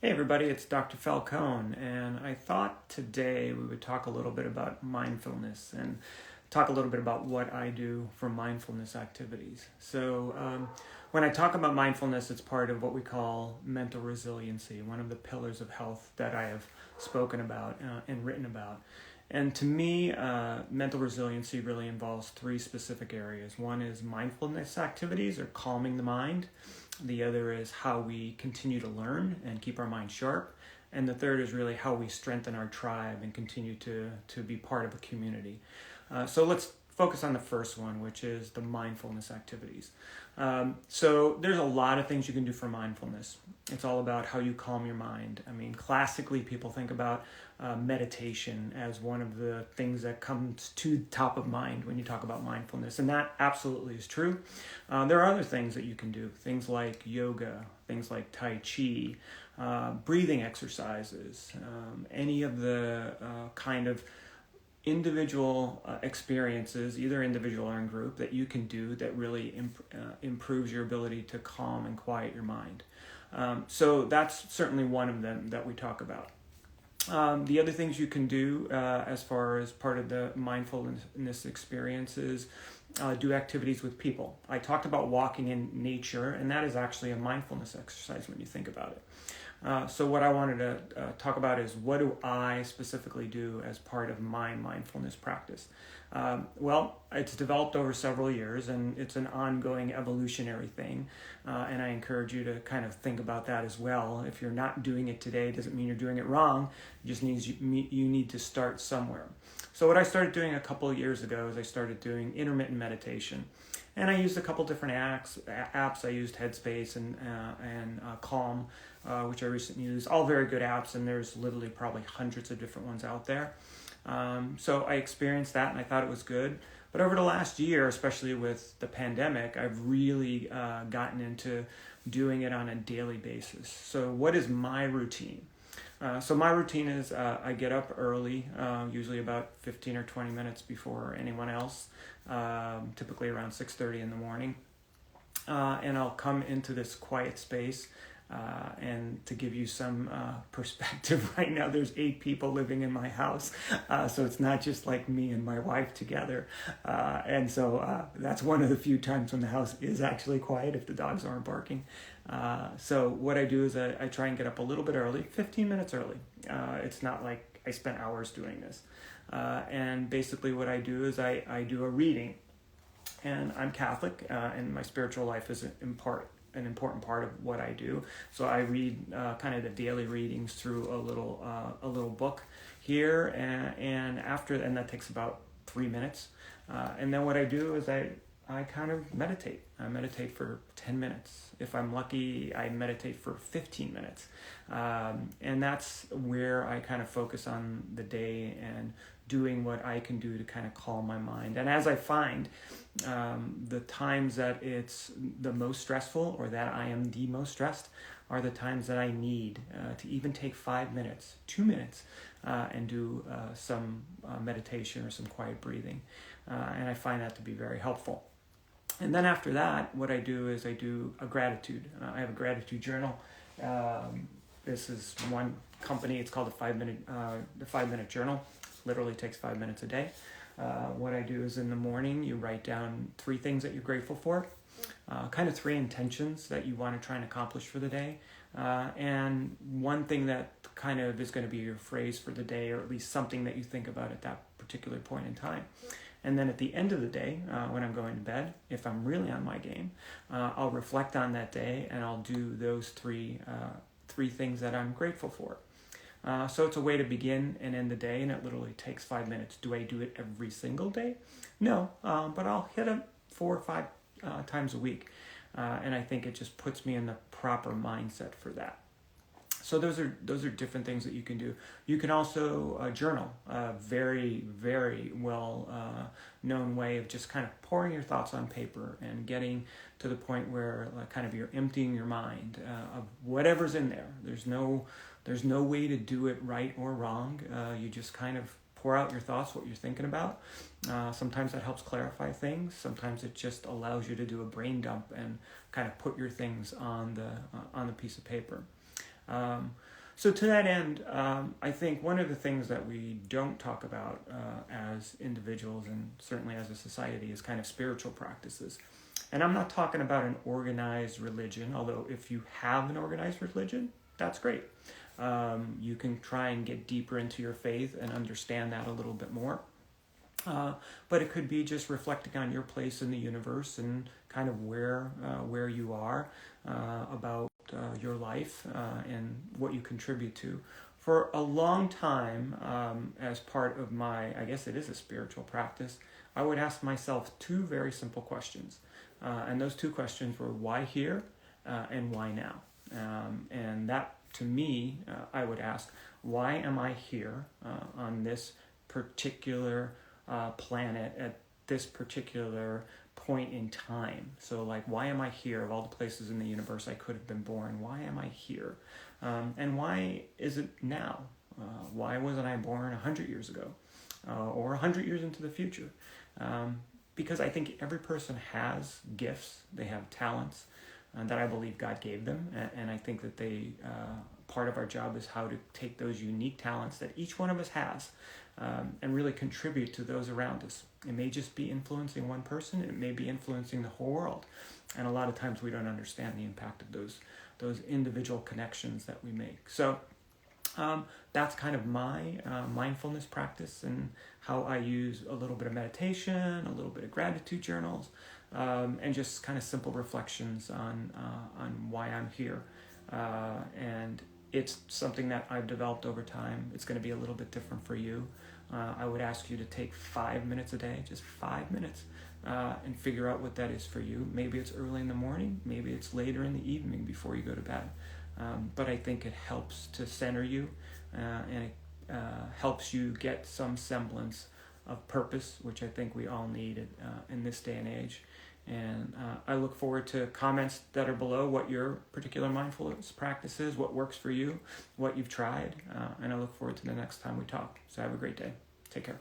Hey everybody, it's Dr. Falcone, and I thought today we would talk a little bit about mindfulness and talk a little bit about what I do for mindfulness activities. When I talk about mindfulness, it's part of what we call mental resiliency, one of the pillars of health that I have spoken about and written about. And to me, mental resiliency really involves three specific areas. One is mindfulness activities or calming the mind. The other is how we continue to learn and keep our mind sharp. And the third is really how we strengthen our tribe and continue to be part of a community. So let's focus on the first one, which is the mindfulness activities. So there's a lot of things you can do for mindfulness. It's all about how you calm your mind. I mean, classically, people think about meditation as one of the things that comes to top of mind when you talk about mindfulness, and that absolutely is true. There are other things that you can do, things like yoga, things like Tai Chi, breathing exercises, any of the kind of individual experiences, either individual or in group, that you can do that really improves your ability to calm and quiet your mind. So that's certainly one of them that we talk about. The other things you can do as far as part of the mindfulness experiences, do activities with people. I talked about walking in nature, and that is actually a mindfulness exercise when you think about it. So what I wanted to talk about is, what do I specifically do as part of my mindfulness practice? Well, it's developed over several years, and it's an ongoing evolutionary thing, and I encourage you to kind of think about that as well. If you're not doing it today, it doesn't mean you're doing it wrong. It just means you need to start somewhere. So what I started doing a couple of years ago is I started doing intermittent meditation. And I used a couple different apps. I used Headspace and Calm, which I recently used. All very good apps, and there's literally probably hundreds of different ones out there. So I experienced that, and I thought it was good. But over the last year, especially with the pandemic, I've really gotten into doing it on a daily basis. So what is my routine? So my routine is I get up early, usually about 15 or 20 minutes before anyone else, typically around 6:30 in the morning. And I'll come into this quiet space. And to give you some perspective, right now there's 8 people living in my house, so it's not just like me and my wife together, and so that's one of the few times when the house is actually quiet if the dogs aren't barking. So what I do is I try and get up a little bit early, 15 minutes early. It's not like I spent hours doing this, and basically what I do is I do a reading, and I'm Catholic, and my spiritual life is an important part of what I do. So I read kind of the daily readings through a little book here, and that takes about 3 minutes. And then what I do is I kind of meditate. I meditate for 10 minutes. If I'm lucky, I meditate for 15 minutes. And that's where I kind of focus on the day and doing what I can do to kind of calm my mind. And as I find the times that it's the most stressful, or that I am the most stressed, are the times that I need to even take 5 minutes, 2 minutes, and do some meditation or some quiet breathing. And I find that to be very helpful. And then after that, what I do is I do a gratitude. I have a gratitude journal. This is one company. It's called the 5-minute journal. Literally takes 5 minutes a day. What I do is in the morning, you write down 3 things that you're grateful for, kind of 3 intentions that you want to try and accomplish for the day, and one thing that kind of is going to be your phrase for the day, or at least something that you think about at that particular point in time. And then at the end of the day, when I'm going to bed, if I'm really on my game, I'll reflect on that day, and I'll do those three things that I'm grateful for. So it's a way to begin and end the day, and it literally takes 5 minutes. Do I do it every single day? No, but I'll hit it 4 or 5 times a week, and I think it just puts me in the proper mindset for that. So those are different things that you can do. You can also journal, a very, very well known way of just kind of pouring your thoughts on paper and getting to the point where kind of you're emptying your mind of whatever's in there. There's no way to do it right or wrong. You just kind of pour out your thoughts, what you're thinking about. Sometimes that helps clarify things. Sometimes it just allows you to do a brain dump and kind of put your things on the piece of paper. So to that end, I think one of the things that we don't talk about as individuals and certainly as a society is kind of spiritual practices. And I'm not talking about an organized religion, although if you have an organized religion, that's great. You can try and get deeper into your faith and understand that a little bit more. But it could be just reflecting on your place in the universe and kind of where you are about your life and what you contribute to. For a long time, as part of my, I guess it is a spiritual practice, I would ask myself two very simple questions. And those two questions were why here and why now? And that, to me, I would ask, why am I here on this particular planet at this particular point in time? So like, why am I here? Of all the places in the universe I could have been born, why am I here? And why is it now? Why wasn't I born 100 years ago or 100 years into the future? Because I think every person has gifts, they have talents that I believe God gave them, and I think that part of our job is how to take those unique talents that each one of us has and really contribute to those around us. It may just be influencing one person, it may be influencing the whole world, and a lot of times we don't understand the impact of those individual connections that we make. So that's kind of my mindfulness practice and how I use a little bit of meditation, a little bit of gratitude journals, and just kind of simple reflections on why I'm here. And it's something that I've developed over time. It's going to be a little bit different for you. I would ask you to take 5 minutes a day, just 5 minutes, and figure out what that is for you. Maybe it's early in the morning, maybe it's later in the evening before you go to bed. But I think it helps to center you, and it helps you get some semblance of purpose, which I think we all need in this day and age. And I look forward to comments that are below what your particular mindfulness practice is, what works for you, what you've tried, and I look forward to the next time we talk. So have a great day. Take care.